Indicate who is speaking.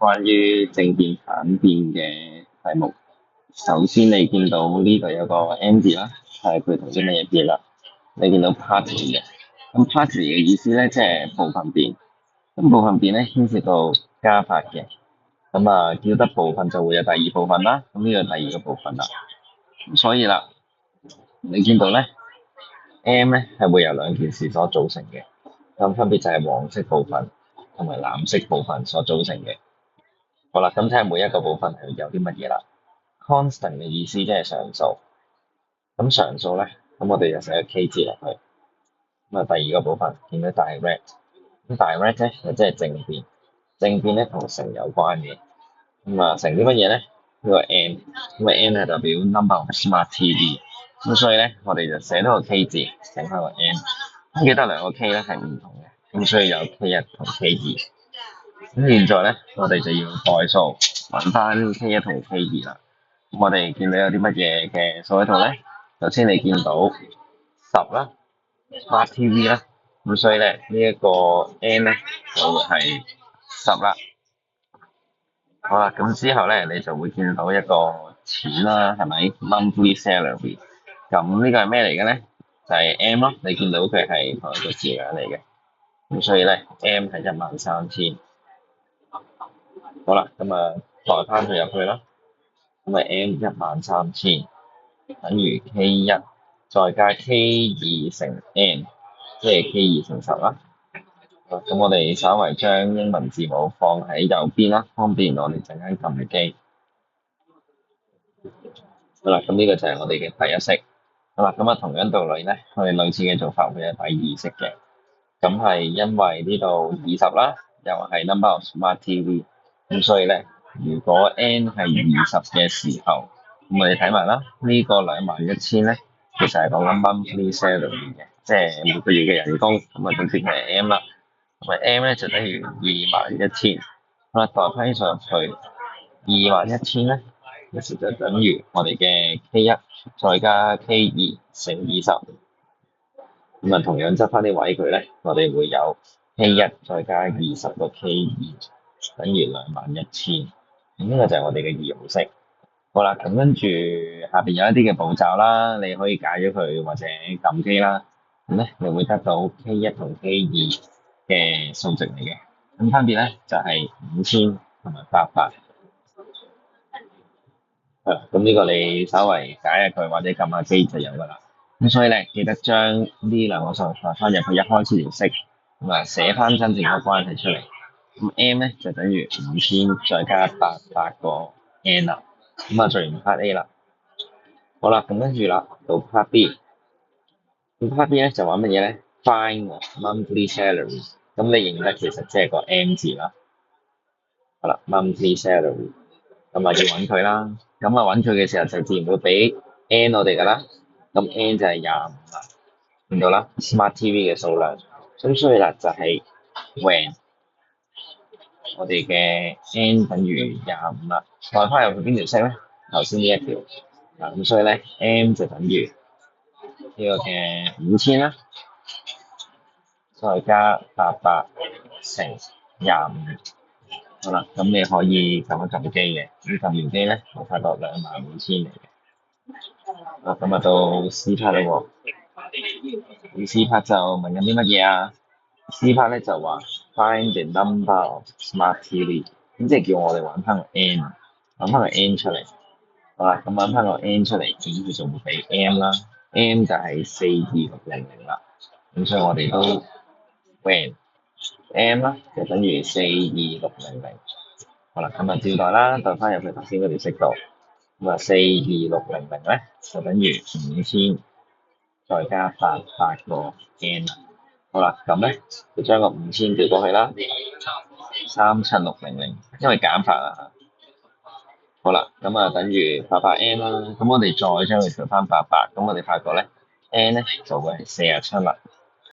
Speaker 1: 關於正變反變嘅題目。首先你見到呢度有個 M 字啦，係佢同啲乜嘢變啦？你見到 partly 嘅，咁 partly 嘅意思咧，即係部分變。咁部分變咧牽涉到加法嘅，咁啊叫得部分就會有第二部分啦。咁呢個第二個部分啦。咁所以啦，你見到咧 M 咧係會由兩件事所組成嘅，咁分別就係黃色部分同埋藍色部分所組成嘅。好啦，咁睇下每一個部分係有啲乜嘢啦。Constant 嘅意思即係常數，咁常數咧，咁我哋就寫個 K 字落去。咁啊，第二個部分見到 direct，咁 direct 咧就即係正變，正變咧同乘有關嘅。咁啊，乘啲乜嘢咧？呢個 n，咁啊 n 係代表 number of smart TV，咁所以咧我哋就寫多個 K 字，乘翻個 n。咁記得兩個 K 咧係唔同嘅，咁所以有 K1 同 K2。咁現在咧，我哋就要代數揾翻 K1 同 K2啦。咁我哋見到有啲乜嘢嘅數喺度咧？首先你見到10啦，Smart TV 啦，咁所以咧呢一個 N 咧就會係10啦。好啦，咁之後咧你就會見到一個錢啦，係咪 monthly salary？咁呢個係咩嚟嘅咧？就係 M 咯，你見到佢係同一個字樣嚟嘅。咁所以咧 M 係13000。好啦，咁啊代翻佢入去啦。咁啊 M 13000等於 K1 再加 K2 乘 N， 即係 K2 乘10啦。咁我哋稍為將英文字母放喺右邊啦，方便我哋陣間撳機。好啦，咁呢個就係我哋嘅第一式。好啦，咁啊同樣道理咧，我哋類似嘅做法會有第二式嘅。咁係因為呢度20啦，又係 number of smart TV， 咁所以咧，如果 N 係20嘅時候，咁我哋睇埋啦，呢個21000咧，其實係講緊 monthly salary 嘅，即係每個月嘅人工，咁啊總之係 M 啦，同埋 M 咧就等於21000。好啦，代翻上去21000咧，其實就等於我哋嘅 K1 再加 K2 乘20。咁啊，同樣執翻啲位佢咧，我哋會有 K1 再加20個 K2 等於21000。咁呢個就係我哋嘅二號式。好啦，咁跟住下邊有一啲嘅步驟啦，你可以解咗佢或者撳機啦。咁咧，你會得到 K1 同 K2 嘅數值嚟嘅。咁分別咧就係5000同埋800。咁呢個你稍為解下佢或者撳下機就有㗎啦。咁所以咧，記得將呢兩個數放翻入去一開始條式，咁啊寫翻真正嘅關係出嚟。咁 M 咧就等於5000再加800個 N 啦。咁啊做完 part A 啦。好啦，咁跟住啦，到 part B。咁 part B 咧就玩乜嘢咧？Find monthly salary。咁你認得其實即係個 M 字啦。好啦，monthly salary。咁啊要揾佢啦。咁啊揾佢嘅時候就自然會俾 N 我哋㗎啦。咁 N 就係25啦，見到啦 ，Smart TV 嘅數量。咁所以啦就係 when 我哋嘅 N 等於25啦。代翻入去邊條式咧？頭先呢一條。咁所以咧 M 就等於呢個嘅5000啦，再加800乘25。好啦，咁你可以撳一撳機嘅，咁撳完機咧，我發覺25000嚟嘅。咁啊到 C part 啦喎。咁 C part 就問緊啲乜嘢啊？C part 咧就話 find the number of smart TV， 咁即係叫我哋揾翻個 N， 揾翻個 N 出嚟。好啦，咁揾翻個 N 出嚟，咁佢就會俾 M 啦。M 就係42600啦。咁所以我哋都 when M 啦，就等於42600。好啦，咁啊照代啦，代翻入去頭先嗰條式度。咁啊42600咧就等於5000再加800個 N 啦。好啦，咁咧就將個5000調過去啦，37600，因為減法啦。好啦，咁啊等於800 N 啦。咁我哋再將佢調翻800，咁我哋發覺咧 N 咧就會係47啦。